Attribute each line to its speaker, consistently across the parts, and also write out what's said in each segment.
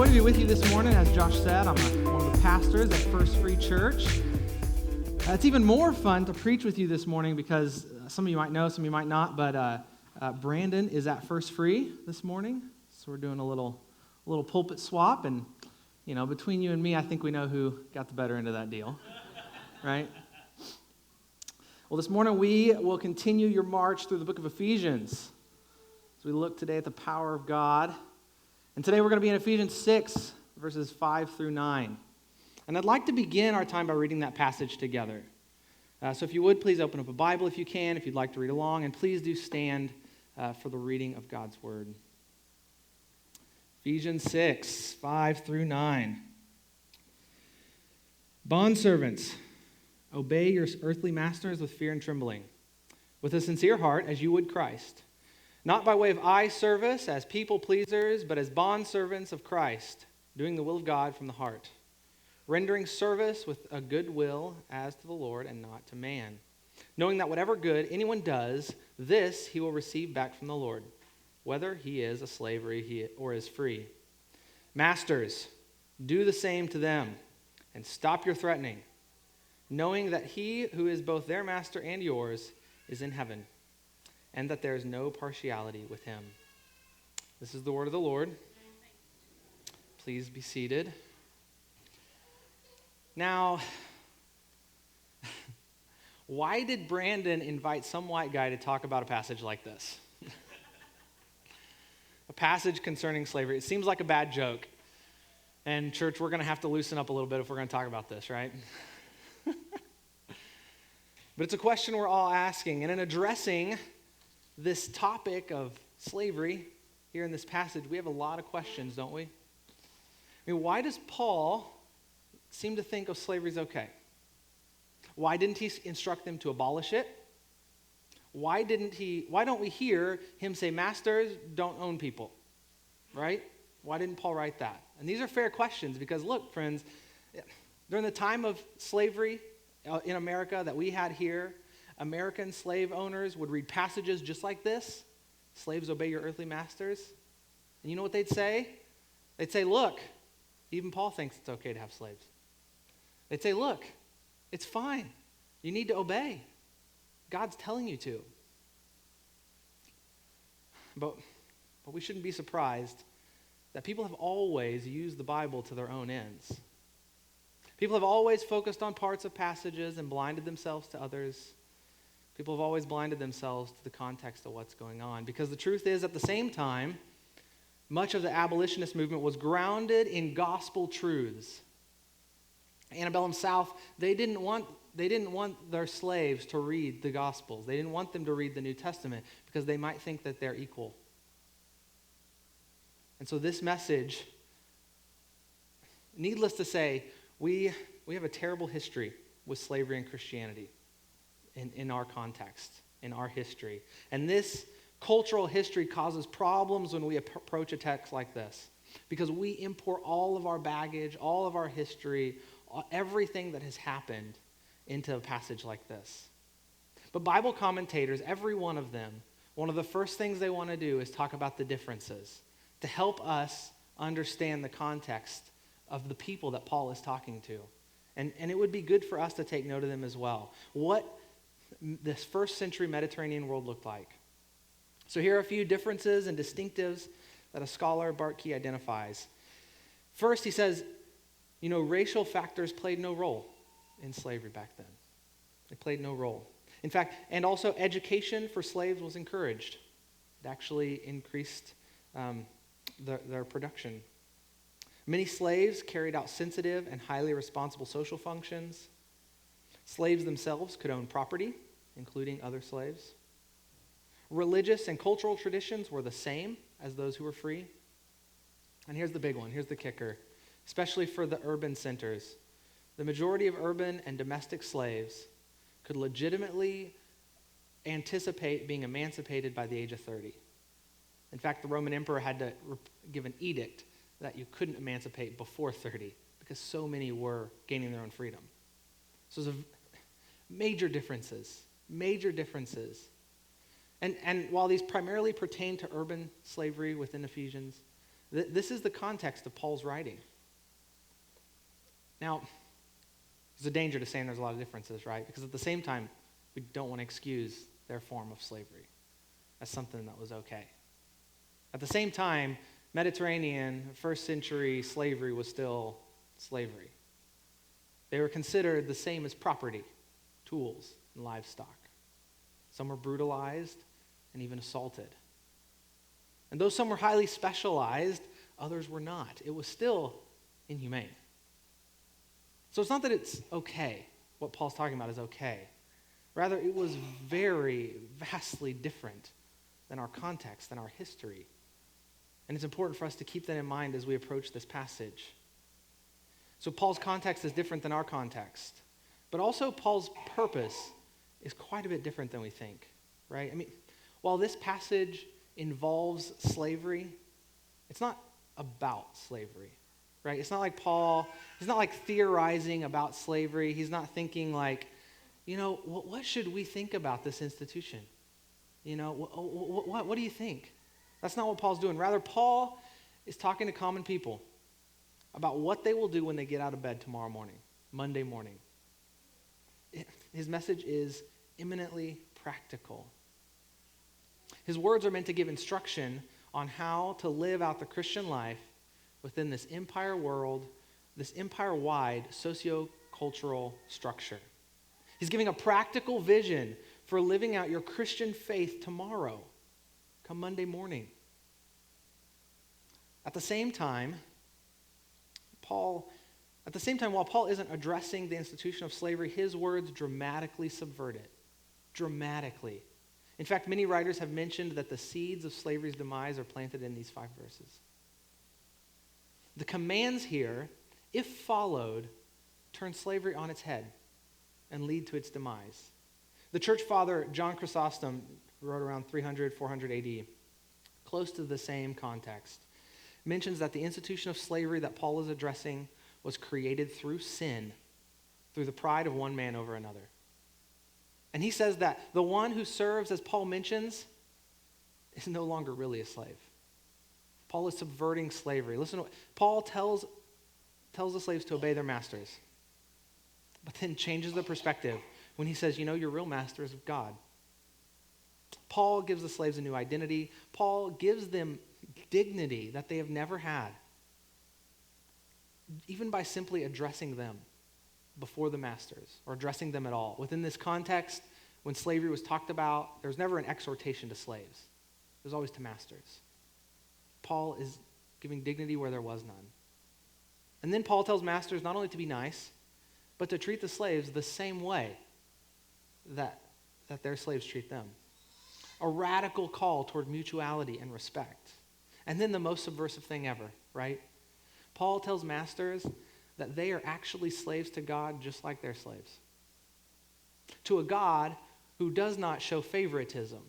Speaker 1: joy to be with you this morning. As Josh said, I'm one of the pastors at First Free Church. It's even more fun to preach with you this morning because some of you might know, some of you might not, but Brandon is at First Free this morning. So we're doing a little pulpit swap, and between you and me, I think we know who got the better end of that deal, right? Well, this morning we will continue your march through the book of Ephesians as we look today at the power of God. And today we're going to be in Ephesians 6, verses 5 through 9. And I'd like to begin our time by reading that passage together. So if you would, please open up a Bible if you can, if you'd like to read along, and please do stand for the reading of God's Word. Ephesians 6, 5 through 9. Bondservants, obey your earthly masters with fear and trembling, with a sincere heart as you would Christ, not by way of eye service as people pleasers, but as bondservants of Christ, doing the will of God from the heart, rendering service with a good will as to the Lord and not to man, knowing that whatever good anyone does, this he will receive back from the Lord, whether he is a slave or is free. Masters, do the same to them, and stop your threatening, knowing that he who is both their master and yours is in heaven, and that there is no partiality with him. This is the word of the Lord. Please be seated. Now, why did Brandon invite some white guy to talk about a passage like this? A passage concerning slavery. It seems like a bad joke. And church, we're going to have to loosen up a little bit if we're going to talk about this, right? But it's a question we're all asking. And in addressing this topic of slavery here in this passage, we have a lot of questions, don't we? I mean, why does Paul seem to think of slavery is okay? Why didn't he instruct them to abolish it? Why don't we hear him say, masters, don't own people, right? Why didn't Paul write that? And these are fair questions because, look, friends, during the time of slavery in America that we had here, American slave owners would read passages just like this. Slaves, obey your earthly masters. And you know what they'd say? They'd say, look, even Paul thinks it's okay to have slaves. They'd say, look, it's fine. You need to obey. God's telling you to. But we shouldn't be surprised that people have always used the Bible to their own ends. People have always focused on parts of passages and blinded themselves to others. People have always blinded themselves to the context of what's going on. Because the truth is, at the same time, much of the abolitionist movement was grounded in gospel truths. Antebellum South, they didn't want their slaves to read the Gospels. They didn't want them to read the New Testament because they might think that they're equal. And so this message, needless to say, we have a terrible history with slavery and Christianity in our context, in our history. And this cultural history causes problems when we approach a text like this because we import all of our baggage, all of our history, everything that has happened into a passage like this. But Bible commentators, every one of them, one of the first things they want to do is talk about the differences to help us understand the context of the people that Paul is talking to. And it would be good for us to take note of them as well. What this first century Mediterranean world looked like. So here are a few differences and distinctives that a scholar, Bart Key, identifies. First, he says, racial factors played no role in slavery back then. They played no role. In fact, and also education for slaves was encouraged. It actually increased their production. Many slaves carried out sensitive and highly responsible social functions. Slaves themselves could own property, including other slaves. Religious and cultural traditions were the same as those who were free. And here's the big one. Here's the kicker. Especially for the urban centers. The majority of urban and domestic slaves could legitimately anticipate being emancipated by the age of 30. In fact, the Roman emperor had to give an edict that you couldn't emancipate before 30 because so many were gaining their own freedom. So there's major differences. And while these primarily pertain to urban slavery within Ephesians, This is the context of Paul's writing. Now, there's a danger to saying there's a lot of differences, right? Because at the same time, we don't want to excuse their form of slavery as something that was okay. At the same time, Mediterranean, first century slavery was still slavery. They were considered the same as property, tools, and livestock. Some were brutalized and even assaulted. And though some were highly specialized, others were not. It was still inhumane. So it's not that it's okay. What Paul's talking about is okay. Rather, it was very, vastly different than our context, than our history. And it's important for us to keep that in mind as we approach this passage. So Paul's context is different than our context. But also Paul's purpose is quite a bit different than we think, right? I mean, while this passage involves slavery, it's not about slavery, right? It's not like Paul, he's not like theorizing about slavery. He's not thinking like, what should we think about this institution? What do you think? That's not what Paul's doing. Rather, Paul is talking to common people about what they will do when they get out of bed tomorrow morning, Monday morning. His message is eminently practical. His words are meant to give instruction on how to live out the Christian life within this empire world, this empire-wide socio-cultural structure. He's giving a practical vision for living out your Christian faith tomorrow, come Monday morning. At the same time, while Paul isn't addressing the institution of slavery, his words dramatically subvert it. Dramatically. In fact, many writers have mentioned that the seeds of slavery's demise are planted in these 5 verses. The commands here, if followed, turn slavery on its head and lead to its demise. The church father John Chrysostom, who wrote around 300, 400 AD, close to the same context, mentions that the institution of slavery that Paul is addressing was created through sin, through the pride of one man over another. And he says that the one who serves, as Paul mentions, is no longer really a slave. Paul is subverting slavery. Listen to what Paul tells the slaves to obey their masters, but then changes the perspective when he says, your real master is God. Paul gives the slaves a new identity. Paul gives them dignity that they have never had, even by simply addressing them before the masters, or addressing them at all. Within this context, when slavery was talked about, there was never an exhortation to slaves. It was always to masters. Paul is giving dignity where there was none. And then Paul tells masters not only to be nice, but to treat the slaves the same way that their slaves treat them. A radical call toward mutuality and respect. And then the most subversive thing ever, right? Paul tells masters that they are actually slaves to God just like they're slaves. To a God who does not show favoritism.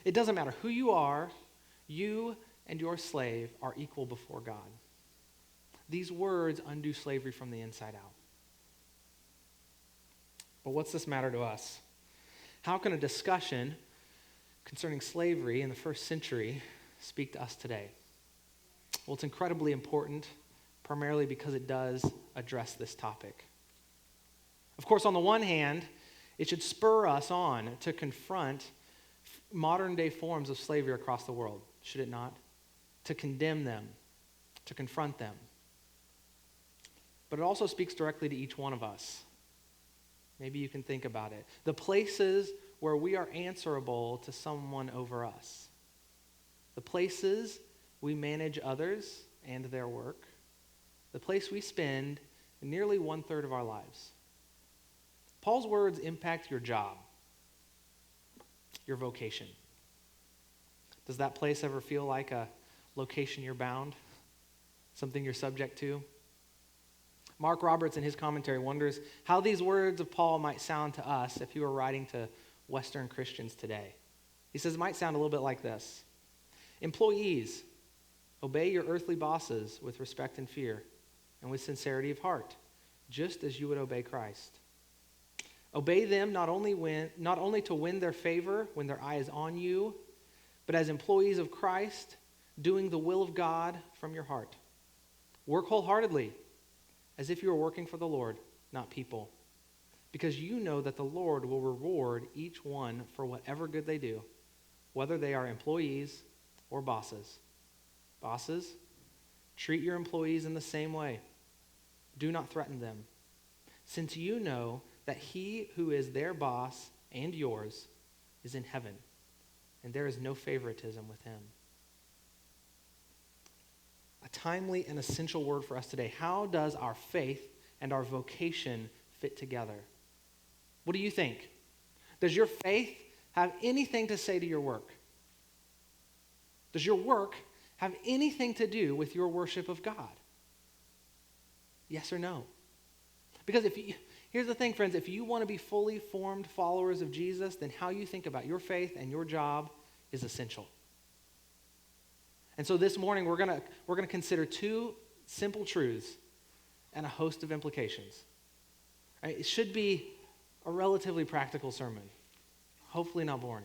Speaker 1: It doesn't matter who you are, you and your slave are equal before God. These words undo slavery from the inside out. But what's this matter to us? How can a discussion concerning slavery in the first century speak to us today? Well, it's incredibly important, primarily because it does address this topic. Of course, on the one hand, it should spur us on to confront modern-day forms of slavery across the world, should it not? To condemn them, to confront them. But it also speaks directly to each one of us. Maybe you can think about it. The places where we are answerable to someone over us. The places we manage others and their work. The place we spend nearly 1/3 of our lives. Paul's words impact your job, your vocation. Does that place ever feel like a location you're bound? Something you're subject to? Mark Roberts, in his commentary, wonders how these words of Paul might sound to us if he were writing to Western Christians today. He says it might sound a little bit like this. Employees, obey your earthly bosses with respect and fear and with sincerity of heart, just as you would obey Christ. Obey them not only to win their favor when their eye is on you, but as employees of Christ, doing the will of God from your heart. Work wholeheartedly, as if you were working for the Lord, not people, because you know that the Lord will reward each one for whatever good they do, whether they are employees or bosses. Bosses, treat your employees in the same way. Do not threaten them, since you know that he who is their boss and yours is in heaven, and there is no favoritism with him. A timely and essential word for us today. How does our faith and our vocation fit together? What do you think? Does your faith have anything to say to your work? Does your work have anything to do with your worship of God? Yes or no? Because here's the thing, friends, if you want to be fully formed followers of Jesus, then how you think about your faith and your job is essential. And so this morning we're gonna consider two simple truths and a host of implications. Right? It should be a relatively practical sermon, hopefully not boring.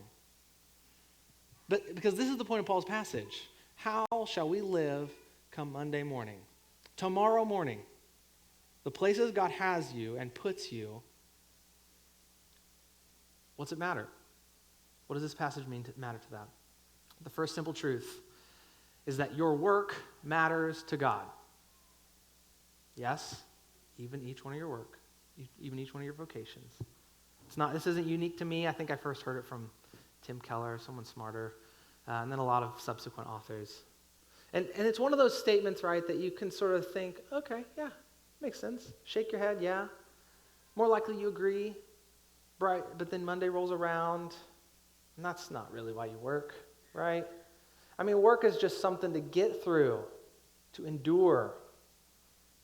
Speaker 1: But because this is the point of Paul's passage. How shall we live come Monday morning? Tomorrow morning, the places God has you and puts you, what's it matter? What does this passage matter to that? The first simple truth is that your work matters to God. Yes, even each one of your work, even each one of your vocations. This isn't unique to me. I think I first heard it from Tim Keller, someone smarter, and then a lot of subsequent authors. And it's one of those statements, right, that you can sort of think, okay, yeah, makes sense. Shake your head, yeah. More likely you agree, right? But then Monday rolls around, and that's not really why you work, right? I mean, work is just something to get through, to endure,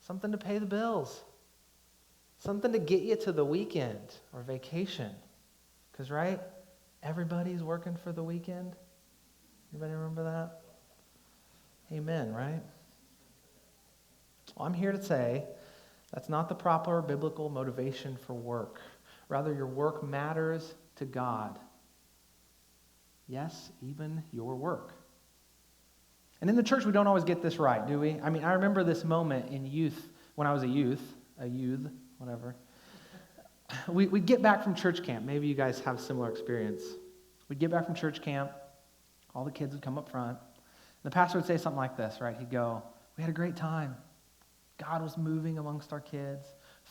Speaker 1: something to pay the bills, something to get you to the weekend or vacation. Because, right, everybody's working for the weekend. Everybody remember that? Amen, right? Well, I'm here to say that's not the proper biblical motivation for work. Rather, your work matters to God. Yes, even your work. And in the church, we don't always get this right, do we? I mean, I remember this moment in youth, when I was a youth, whatever. We'd get back from church camp. Maybe you guys have a similar experience. We'd get back from church camp. All the kids would come up front. And the pastor would say something like this, right? He'd go, we had a great time. God was moving amongst our kids.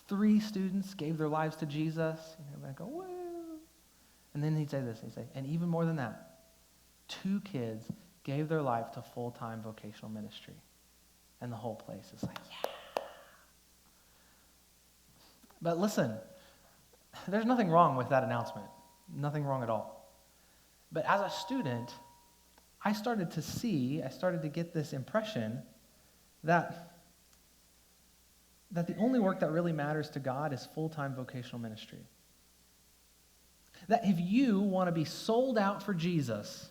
Speaker 1: 3 students gave their lives to Jesus. And everybody would go, woo. And then he'd say this. He'd say, and even more than that, 2 kids gave their life to full-time vocational ministry. And the whole place is like, yeah. But listen, there's nothing wrong with that announcement. Nothing wrong at all. But as a student, I started to get this impression that the only work that really matters to God is full-time vocational ministry. That if you want to be sold out for Jesus,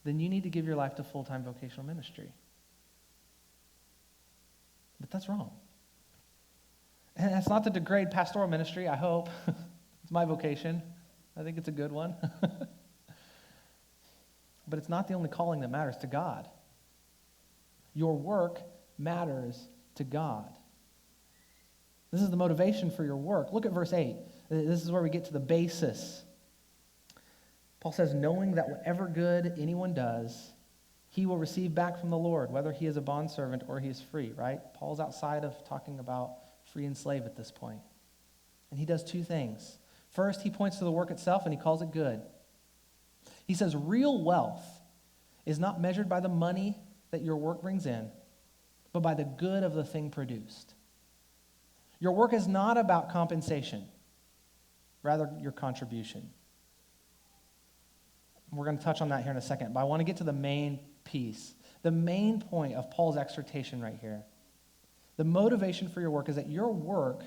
Speaker 1: then you need to give your life to full-time vocational ministry. But that's wrong. And that's not to degrade pastoral ministry, I hope. It's my vocation. I think it's a good one. But it's not the only calling that matters to God. Your work matters to God. This is the motivation for your work. Look at verse 8. This is where we get to the basis. Paul says, knowing that whatever good anyone does, he will receive back from the Lord, whether he is a bondservant or he is free, right? Paul's outside of talking about free and slave at this point. And he does 2 things. First, he points to the work itself and he calls it good. He says, real wealth is not measured by the money that your work brings in, but by the good of the thing produced. Your work is not about compensation, rather your contribution. We're going to touch on that here in a second, but I want to get to the main piece, the main point of Paul's exhortation right here. The motivation for your work is that your work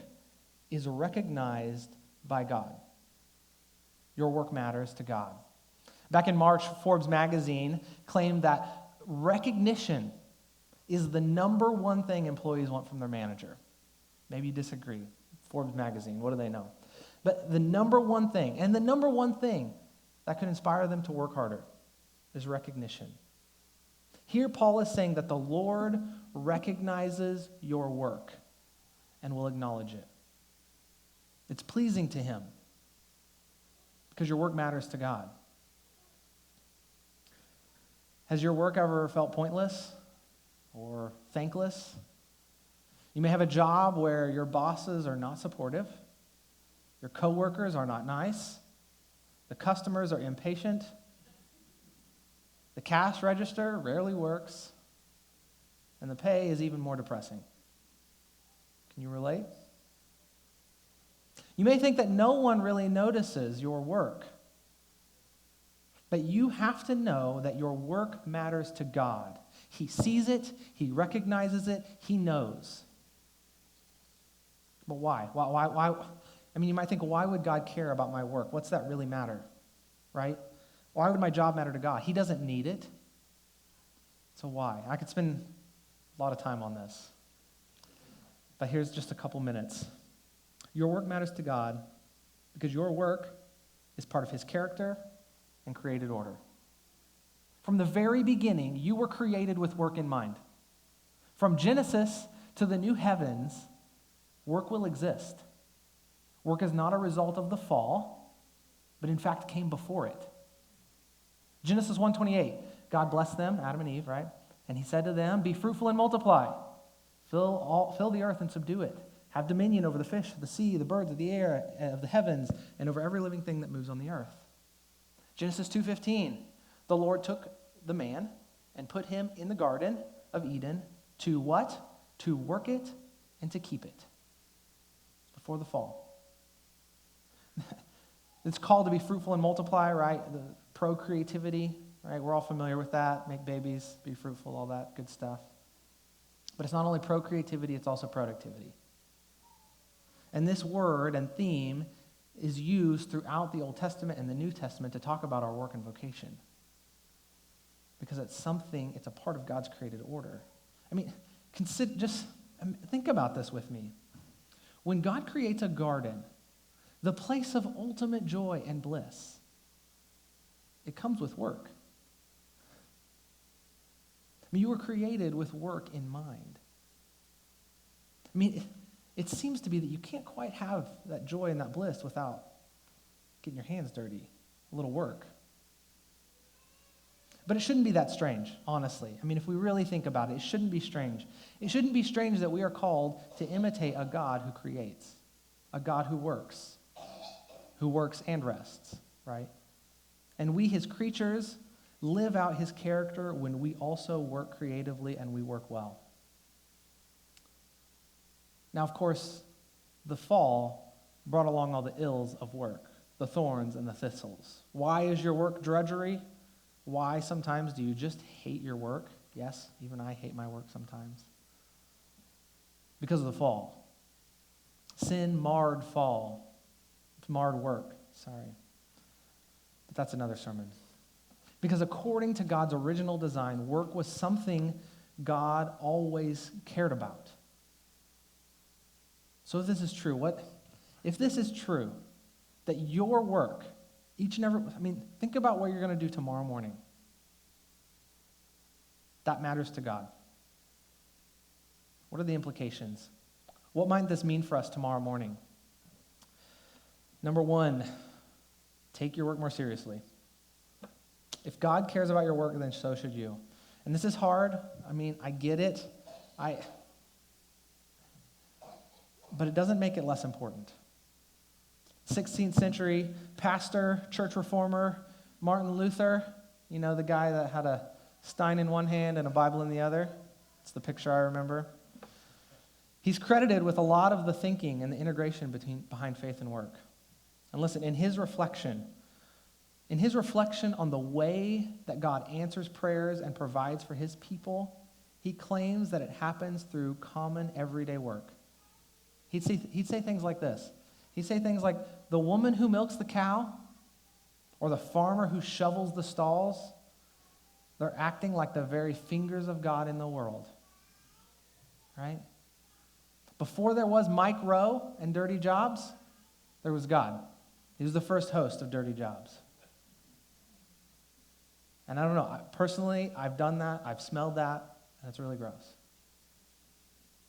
Speaker 1: is recognized by God. Your work matters to God. Back in March, Forbes magazine claimed that recognition is the number one thing employees want from their manager. Maybe you disagree. Forbes magazine, what do they know? But the number one thing, and the number one thing that could inspire them to work harder is recognition.
Speaker 2: Here, Paul is saying that the Lord recognizes your work and will acknowledge it. It's pleasing to him because your work matters to God. Has your work ever felt pointless or thankless? You may have a job where your bosses are not supportive, your coworkers are not nice, the customers are impatient, the cash register rarely works, and the pay is even more depressing. Can you relate? You may think that no one really notices your work, but you have to know that your work matters to God. He sees it, he recognizes it, he knows. But why? Why? I mean, you might think, why would God care about my work? What's that really matter? Right? Why would my job matter to God? He doesn't need it. So why? I could spend a lot of time on this. But here's just a couple minutes. Your work matters to God because your work is part of his character and created order. From the very beginning, you were created with work in mind. From Genesis to the new heavens, work will exist. Work is not a result of the fall, but in fact came before it. Genesis 1:28, God blessed them, Adam and Eve, right? And he said to them, be fruitful and multiply. Fill the earth and subdue it. Have dominion over the fish, the sea, the birds of the air, of the heavens, and over every living thing that moves on the earth. Genesis 2:15, the Lord took the man and put him in the Garden of Eden to what? To work it and to keep it. Before the fall. It's called to be fruitful and multiply, right? The procreativity, right? We're all familiar with that. Make babies, be fruitful, all that good stuff. But it's not only procreativity, it's also productivity. And this word and theme is used throughout the Old Testament and the New Testament to talk about our work and vocation. Because it's a part of God's created order. I mean, think about this with me. When God creates a garden, the place of ultimate joy and bliss, it comes with work. I mean, you were created with work in mind. I mean, it seems to be that you can't quite have that joy and that bliss without getting your hands dirty, a little work. But it shouldn't be that strange, honestly. I mean, if we really think about it, it shouldn't be strange. It shouldn't be strange that we are called to imitate a God who creates, a God who works and rests, right? And we, his creatures, live out his character when we also work creatively and we work well. Now, of course, the fall brought along all the ills of work, the thorns and the thistles. Why is your work drudgery? Why sometimes do you just hate your work? Yes, even I hate my work sometimes. Because of the fall. Sin marred fall. It's marred work, sorry. But that's another sermon. Because according to God's original design, work was something God always cared about. So if this is true, that your work, think about what you're going to do tomorrow morning. That matters to God. What are the implications? What might this mean for us tomorrow morning? Number one, take your work more seriously. If God cares about your work, then so should you. And this is hard. I mean, I get it. But it doesn't make it less important. 16th century pastor, church reformer, Martin Luther, the guy that had a stein in one hand and a Bible in the other. It's the picture I remember. He's credited with a lot of the thinking and the integration behind faith and work. And listen, in his reflection on the way that God answers prayers and provides for his people, he claims that it happens through common everyday work. He'd say things like this. He'd say things like, the woman who milks the cow or the farmer who shovels the stalls, they're acting like the very fingers of God in the world. Right? Before there was Mike Rowe and Dirty Jobs, there was God. He was the first host of Dirty Jobs. And I don't know, personally, I've done that, I've smelled that, and it's really gross.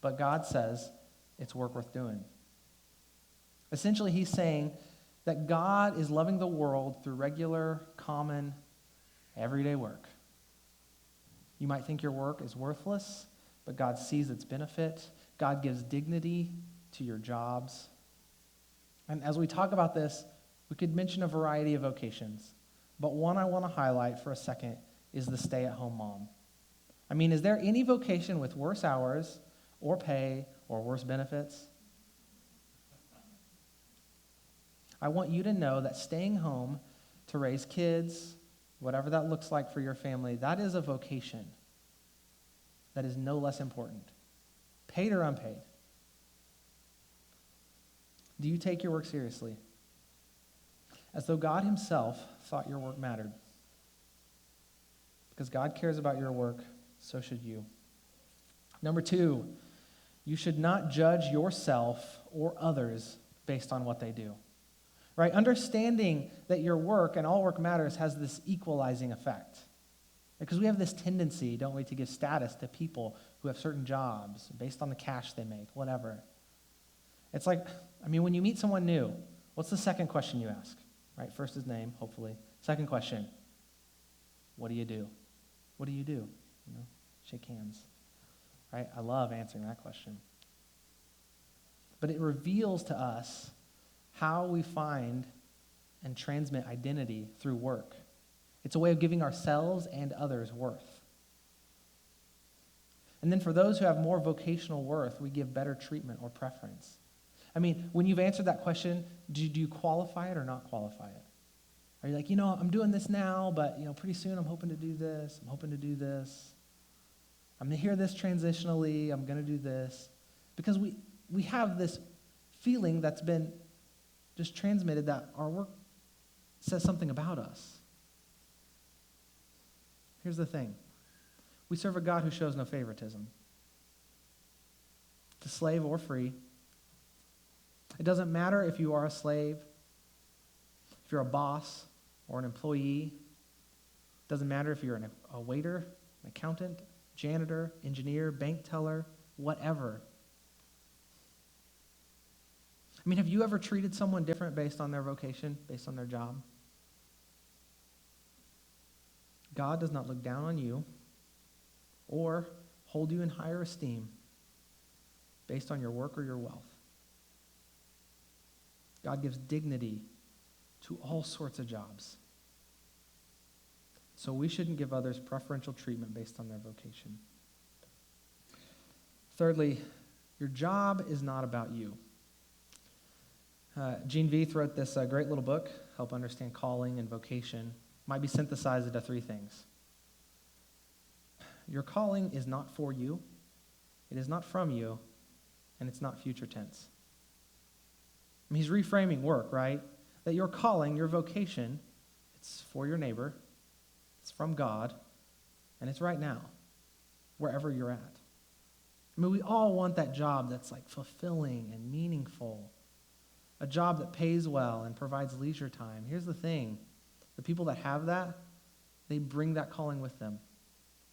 Speaker 2: But God says it's work worth doing. Essentially, he's saying that God is loving the world through regular, common, everyday work. You might think your work is worthless, but God sees its benefit. God gives dignity to your jobs. And as we talk about this, we could mention a variety of vocations, but one I want to highlight for a second is the stay-at-home mom. I mean, is there any vocation with worse hours or pay or worse benefits? I want you to know that staying home to raise kids, whatever that looks like for your family, that is a vocation that is no less important, paid or unpaid. Do you take your work seriously? As though God himself thought your work mattered. Because God cares about your work, so should you. Number 2, you should not judge yourself or others based on what they do. Right? Understanding that your work and all work matters has this equalizing effect. Because we have this tendency, don't we, to give status to people who have certain jobs based on the cash they make, whatever. It's like, when you meet someone new, what's the second question you ask? Right? First is name, hopefully. Second question, what do you do? What do you do? Shake hands. Right? I love answering that question. But it reveals to us how we find and transmit identity through work. It's a way of giving ourselves and others worth. And then for those who have more vocational worth, we give better treatment or preference. When you've answered that question, do you qualify it or not qualify it? Are you like, I'm doing this now, but pretty soon I'm hoping to do this, I'm hoping to do this. I'm going to hear this transitionally, I'm going to do this. Because we have this feeling that's been just transmitted that our work says something about us. Here's the thing. We serve a God who shows no favoritism. To slave or free. It doesn't matter if you are a slave, if you're a boss or an employee. It doesn't matter if you're a waiter, an accountant, janitor, engineer, bank teller, whatever. Have you ever treated someone different based on their vocation, based on their job? God does not look down on you or hold you in higher esteem based on your work or your wealth. God gives dignity to all sorts of jobs. So we shouldn't give others preferential treatment based on their vocation. Thirdly, your job is not about you. Gene Veith wrote this great little book, Help Understand Calling and Vocation. Might be synthesized into 3 things. Your calling is not for you, it is not from you, and it's not future tense. He's reframing work, right? That your calling, your vocation, it's for your neighbor, it's from God, and it's right now, wherever you're at. We all want that job that's fulfilling and meaningful, a job that pays well and provides leisure time. Here's the thing. The people that have that, they bring that calling with them.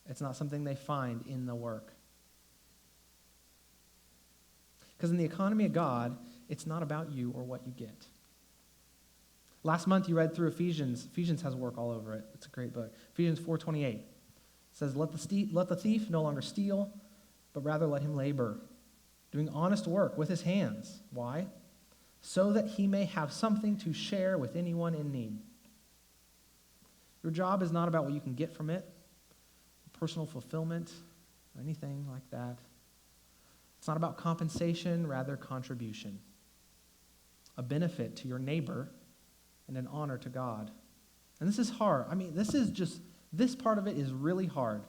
Speaker 2: It's not something they find in the work. Because in the economy of God, it's not about you or what you get. Last month you read through Ephesians. Ephesians has work all over it. It's a great book. Ephesians 4:28 says, let the thief no longer steal, but rather let him labor, doing honest work with his hands. Why? So that he may have something to share with anyone in need. Your job is not about what you can get from it, personal fulfillment, or anything like that. It's not about compensation, rather contribution. A benefit to your neighbor and an honor to God. And this is hard. This part of it is really hard.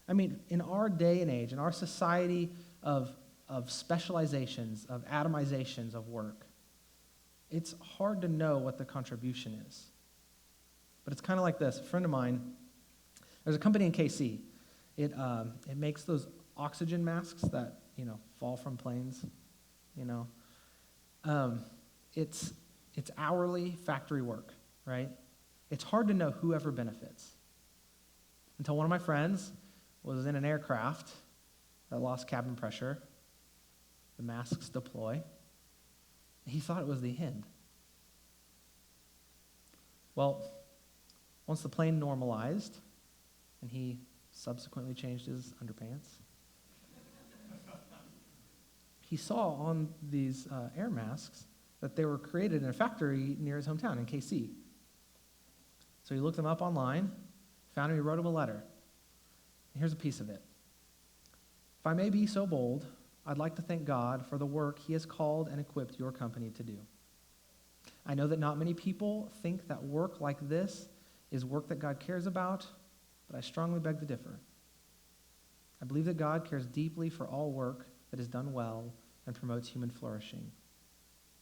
Speaker 2: In our day and age, in our society of specializations, of atomizations of work, it's hard to know what the contribution is. But it's kind of like this. A friend of mine, there's a company in KC. It makes those oxygen masks that, fall from planes, It's hourly factory work, right? It's hard to know who ever benefits. until one of my friends was in an aircraft that lost cabin pressure. The masks deploy. He thought it was the end. Well, once the plane normalized, and he subsequently changed his underpants, he saw on these air masks that they were created in a factory near his hometown in KC. So he looked them up online, found him, he wrote him a letter. And here's a piece of it. If I may be so bold, I'd like to thank God for the work he has called and equipped your company to do. I know that not many people think that work like this is work that God cares about, but I strongly beg to differ. I believe that God cares deeply for all work that is done well and promotes human flourishing.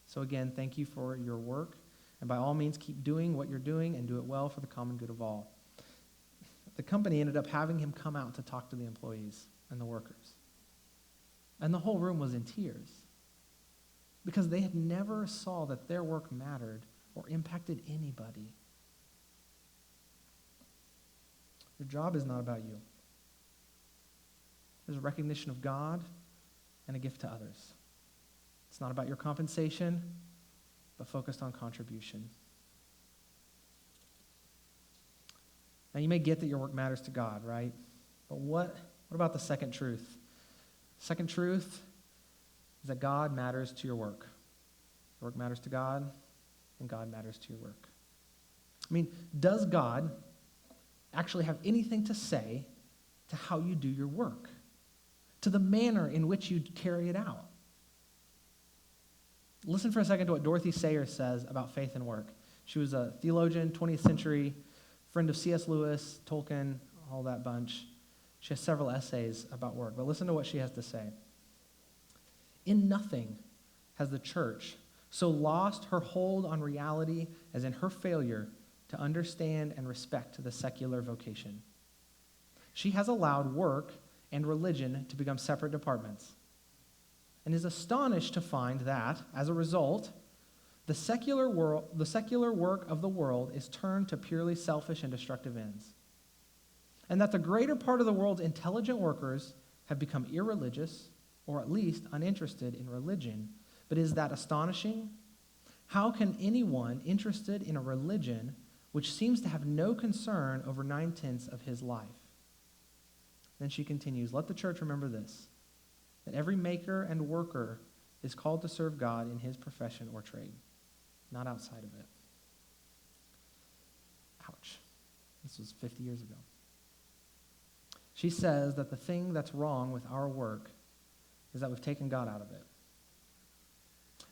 Speaker 2: So again, thank you for your work, and by all means keep doing what you're doing and do it well for the common good of all. The company ended up having him come out to talk to the employees and the workers. And the whole room was in tears because they had never saw that their work mattered or impacted anybody. Your job is not about you. There's a recognition of God and a gift to others. It's not about your compensation, but focused on contribution. Now, you may get that your work matters to God, right? But what about the second truth? Second truth is that God matters to your work. Your work matters to God, and God matters to your work. I mean, does God actually have anything to say to how you do your work, to the manner in which you carry it out? Listen for a second to what Dorothy Sayers says about faith and work. She was a theologian, 20th century, friend of C.S. Lewis, Tolkien, all that bunch. She has several essays about work, but listen to what she has to say. In nothing has the church so lost her hold on reality as in her failure to understand and respect the secular vocation. She has allowed work and religion to become separate departments, and is astonished to find that, as a result, the secular work of the world is turned to purely selfish and destructive ends, and that the greater part of the world's intelligent workers have become irreligious, or at least uninterested in religion. But is that astonishing? How can anyone interested in a religion which seems to have no concern over 9/10 of his life? Then she continues, let the church remember this, that every maker and worker is called to serve God in his profession or trade, not outside of it. Ouch. This was 50 years ago. She says that the thing that's wrong with our work is that we've taken God out of it.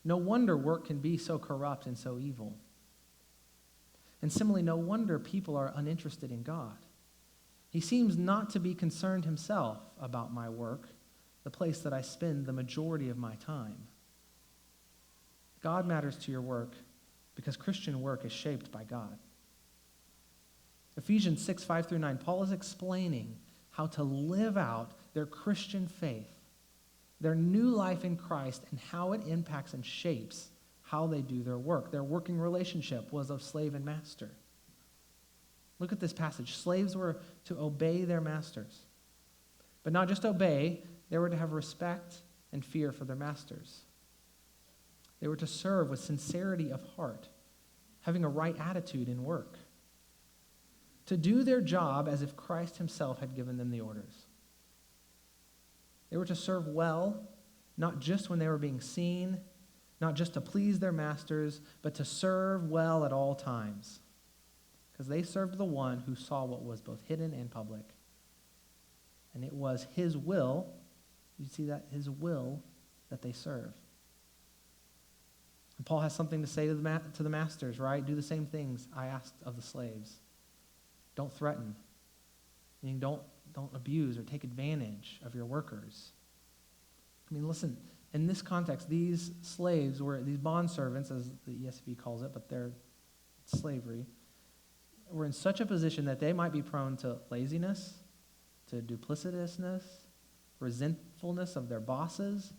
Speaker 2: No wonder work can be so corrupt and so evil. And similarly, no wonder people are uninterested in God. He seems not to be concerned himself about my work, the place that I spend the majority of my time. God matters to your work because Christian work is shaped by God. Ephesians 6:5-9, Paul is explaining how to live out their Christian faith, their new life in Christ, and how it impacts and shapes how they do their work. Their working relationship was of slave and master. Look at this passage. Slaves were to obey their masters. But not just obey, they were to have respect and fear for their masters. They were to serve with sincerity of heart, having a right attitude in work, to do their job as if Christ himself had given them the orders. They were to serve well, not just when they were being seen, not just to please their masters, but to serve well at all times, because they served the one who saw what was both hidden and public. And it was his will, you see that, his will that they serve. And Paul has something to say to the masters, right? Do the same things I asked of the slaves. Don't threaten. Meaning don't abuse or take advantage of your workers. I mean, listen, in this context, these slaves were, these bondservants, as the ESV calls it, but they're slavery, were in such a position that they might be prone to laziness, to duplicitousness, resentfulness of their bosses,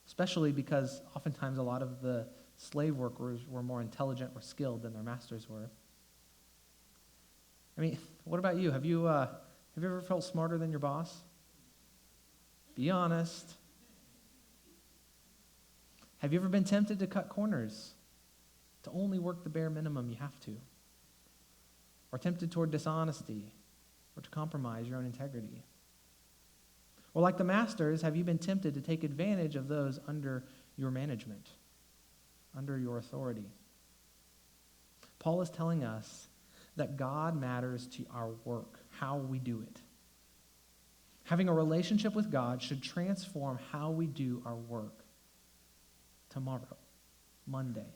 Speaker 2: especially because oftentimes a lot of the slave workers were more intelligent or skilled than their masters were. I mean, what about you? Have you Have you ever felt smarter than your boss? Be honest. Have you ever been tempted to cut corners, to only work the bare minimum you have to? Or tempted toward dishonesty, or to compromise your own integrity? Or like the masters, have you been tempted to take advantage of those under your management, under your authority? Paul is telling us that God matters to our work, how we do it. Having a relationship with God should transform how we do our work. Tomorrow, Monday.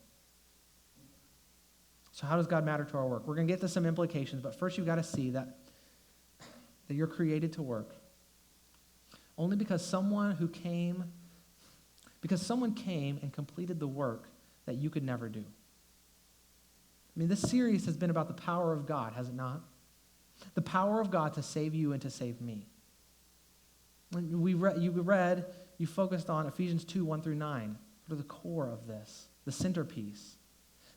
Speaker 2: So how does God matter to our work? We're going to get to some implications, but first you've got to see that you're created to work. Only because someone came and completed the work that you could never do. I mean, this series has been about the power of God, has it not? The power of God to save you and to save me. When you focused on Ephesians 2, 1 through 9, to the core of this, the centerpiece.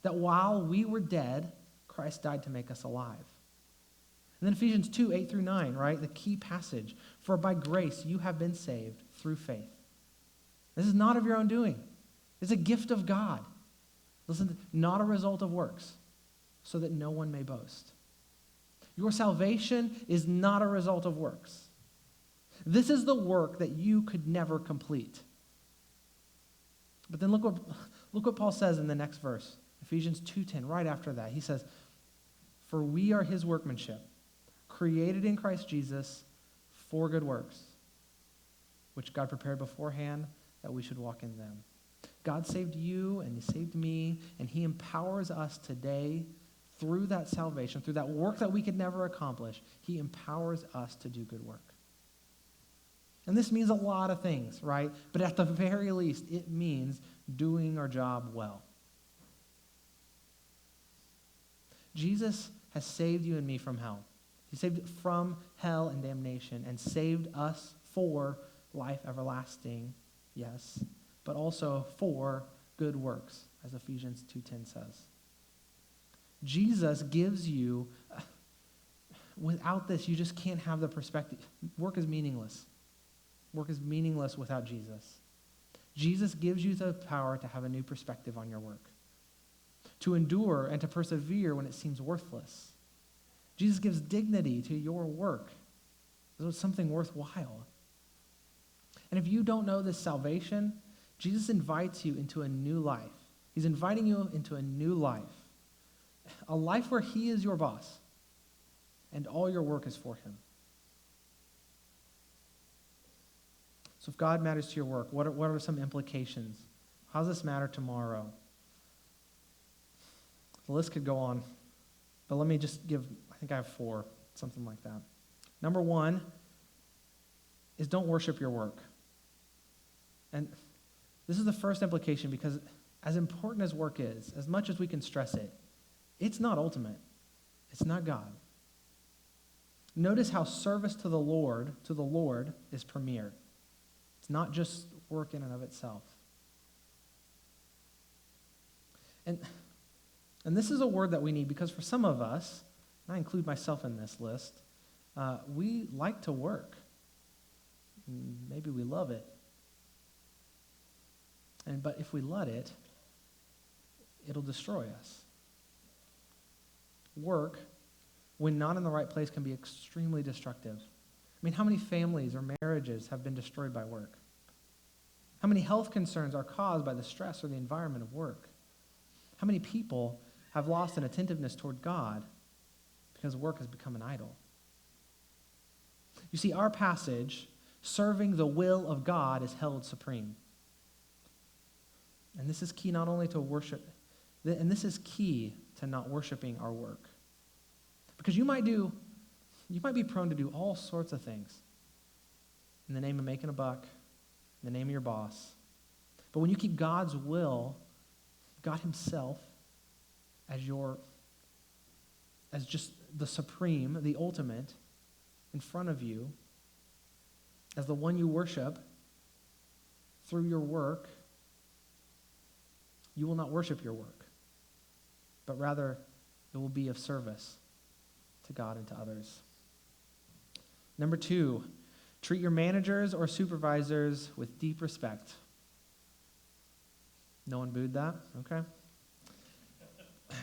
Speaker 2: That while we were dead, Christ died to make us alive. And then Ephesians 2, 8 through 9, right? The key passage. For by grace you have been saved through faith. This is not of your own doing. It's a gift of God. Listen, not a result of works, so that no one may boast. Your salvation is not a result of works. This is the work that you could never complete. But then look what Paul says in the next verse, Ephesians 2:10, right after that. He says, for we are his workmanship, created in Christ Jesus for good works, which God prepared beforehand that we should walk in them. God saved you and he saved me, and he empowers us today through that salvation, through that work that we could never accomplish. He empowers us to do good work. And this means a lot of things, right? But at the very least, it means doing our job well. Jesus has saved you and me from hell. He saved from hell and damnation and saved us for life everlasting, yes, but also for good works, as Ephesians 2:10 says. Jesus gives you, without this, you just can't have the perspective. Work is meaningless. Work is meaningless without Jesus. Jesus gives you the power to have a new perspective on your work, to endure and to persevere when it seems worthless. Jesus gives dignity to your work as though it's something worthwhile. And if you don't know this salvation, Jesus invites you into a new life. He's inviting you into a new life, a life where he is your boss and all your work is for him. So if God matters to your work, what are some implications? How does this matter tomorrow? The list could go on, but let me just give, I think I have 4, something like that. Number 1 is don't worship your work. And this is the first implication, because as important as work is, as much as we can stress it, it's not ultimate. It's not God. Notice how service to the Lord is premier. It's not just work in and of itself. And this is a word that we need, because for some of us, and I include myself in this list, we like to work. Maybe we love it. But if we let it, it'll destroy us. Work, when not in the right place, can be extremely destructive. I mean, how many families or marriages have been destroyed by work? How many health concerns are caused by the stress or the environment of work? How many people have lost an attentiveness toward God because work has become an idol? You see, our passage, serving the will of God, is held supreme. And this is key not only to worship, and this is key to not worshiping our work. Because you might be prone to do all sorts of things in the name of making a buck, in the name of your boss. But when you keep God's will, God himself, as just the supreme, the ultimate, in front of you, as the one you worship through your work, you will not worship your work, but rather it will be of service to God and to others. Number 2, treat your managers or supervisors with deep respect. No one booed that? Okay.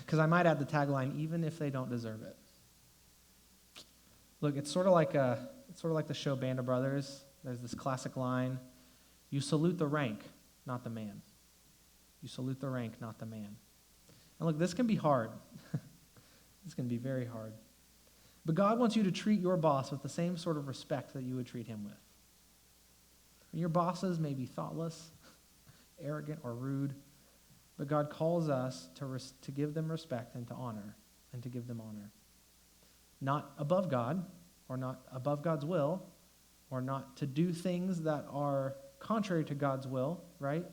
Speaker 2: Because I might add the tagline, even if they don't deserve it. Look, it's sort of like the show Band of Brothers. There's this classic line, you salute the rank, not the man. You salute the rank, not the man. And look, this can be hard. This can be very hard. But God wants you to treat your boss with the same sort of respect that you would treat him with. Your bosses may be thoughtless, arrogant, or rude, but God calls us to give them respect and to honor, and to give them honor. Not above God, or not above God's will, or not to do things that are contrary to God's will, right?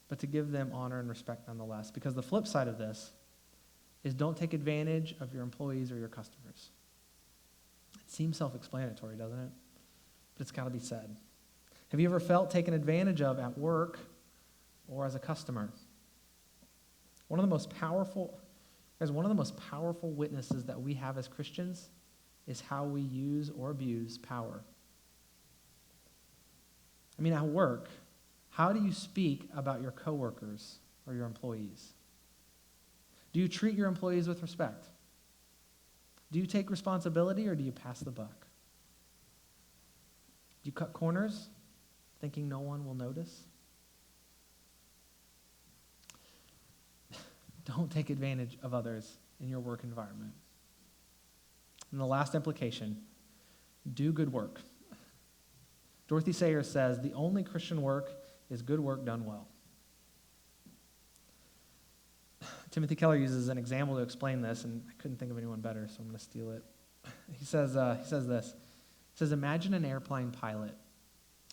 Speaker 2: But to give them honor and respect nonetheless. Because the flip side of this is don't take advantage of your employees or your customers. It seems self-explanatory, doesn't it? But it's got to be said. Have you ever felt taken advantage of at work or as a customer? One of the most powerful witnesses that we have as Christians is how we use or abuse power. I mean, at work, how do you speak about your coworkers or your employees? Do you treat your employees with respect? Do you take responsibility or do you pass the buck? Do you cut corners, thinking no one will notice? Don't take advantage of others in your work environment. And the last implication, do good work. Dorothy Sayers says, the only Christian work is good work done well. Timothy Keller uses an example to explain this, and I couldn't think of anyone better, so I'm going to steal it. He says this. He says, imagine an airplane pilot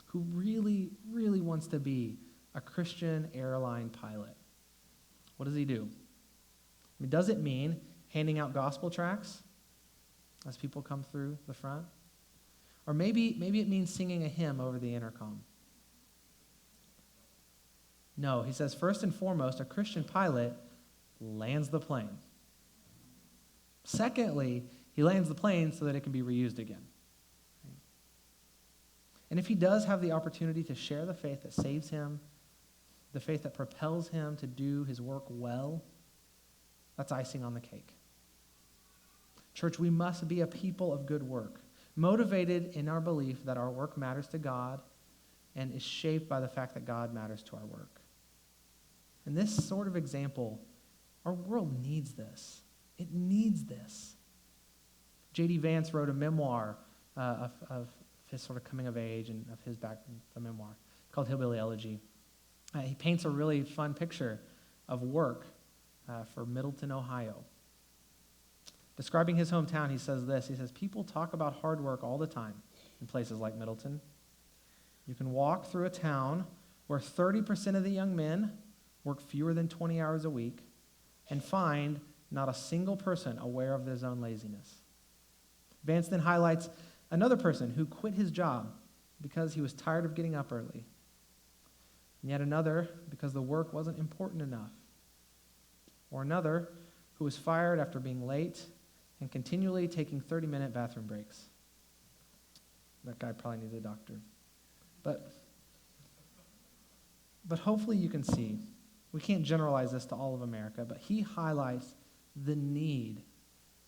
Speaker 2: who really, really wants to be a Christian airline pilot. What does he do? I mean, does it mean handing out gospel tracts as people come through the front? Or maybe it means singing a hymn over the intercom. No, he says, first and foremost, a Christian pilot lands the plane. Secondly, he lands the plane so that it can be reused again. And if he does have the opportunity to share the faith that saves him, the faith that propels him to do his work well, that's icing on the cake. Church, we must be a people of good work, motivated in our belief that our work matters to God and is shaped by the fact that God matters to our work. And this sort of example, our world needs this. It needs this. J.D. Vance wrote a memoir of his sort of coming of age and of his background, a memoir called Hillbilly Elegy. He paints a really fun picture of work for Middleton, Ohio. Describing his hometown, he says this. He says, people talk about hard work all the time in places like Middleton. You can walk through a town where 30% of the young men work fewer than 20 hours a week and find not a single person aware of their own laziness. Vance then highlights another person who quit his job because he was tired of getting up early. And yet another because the work wasn't important enough. Or another who was fired after being late and continually taking 30-minute bathroom breaks. That guy probably needs a doctor. But hopefully you can see, we can't generalize this to all of America, but he highlights the need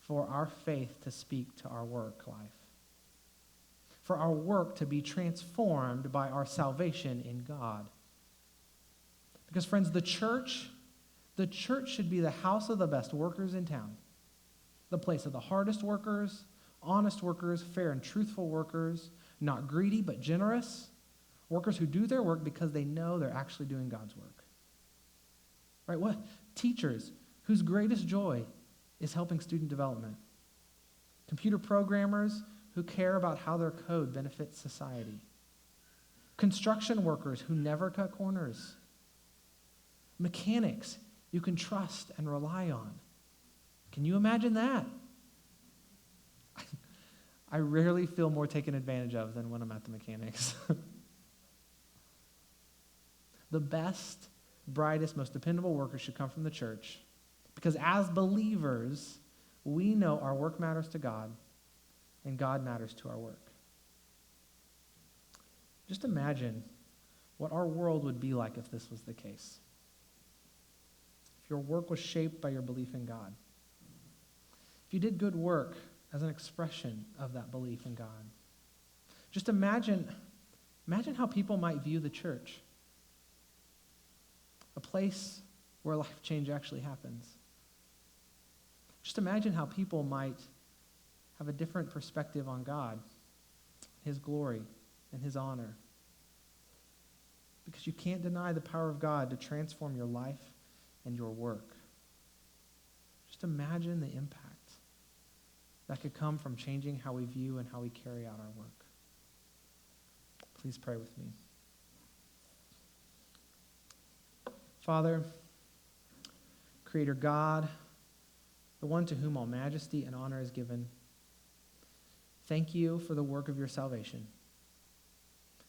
Speaker 2: for our faith to speak to our work life. For our work to be transformed by our salvation in God. Because friends, the church should be the house of the best workers in town. The place of the hardest workers, honest workers, fair and truthful workers, not greedy but generous, workers who do their work because they know they're actually doing God's work. Right? What? Teachers whose greatest joy is helping student development. Computer programmers who care about how their code benefits society. Construction workers who never cut corners. Mechanics you can trust and rely on. Can you imagine that? I rarely feel more taken advantage of than when I'm at the mechanics. The best, brightest, most dependable workers should come from the church because as believers, We know our work matters to God, and God matters to our work. Just imagine what our world would be like if this was the case. If your work was shaped by your belief in God. If you did good work as an expression of that belief in God. Just imagine how people might view the church. A place where life change actually happens. Just imagine how people might have a different perspective on God, His glory, and His honor. Because you can't deny the power of God to transform your life and your work. Just imagine the impact that could come from changing how we view and how we carry out our work. Please pray with me. Father, Creator God, the one to whom all majesty and honor is given, thank you for the work of your salvation.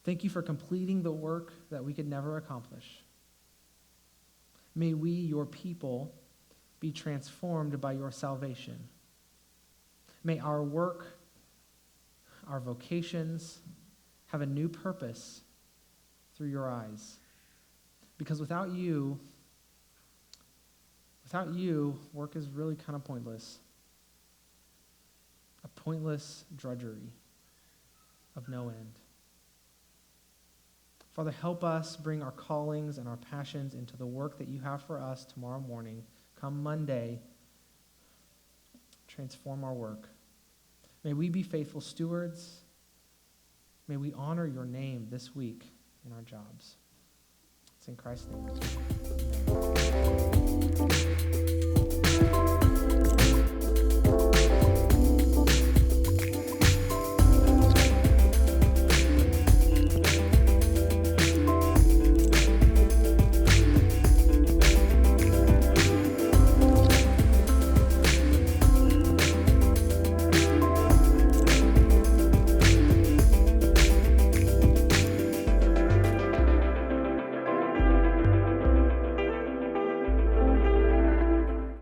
Speaker 2: Thank you for completing the work that we could never accomplish. May we, your people, be transformed by your salvation. May our work, our vocations, have a new purpose through your eyes. Because without you, work is really kind of pointless. A pointless drudgery of no end. Father, help us bring our callings and our passions into the work that you have for us tomorrow morning. Come Monday, transform our work. May we be faithful stewards. May we honor your name this week in our jobs. It's in Christ's name. Amen.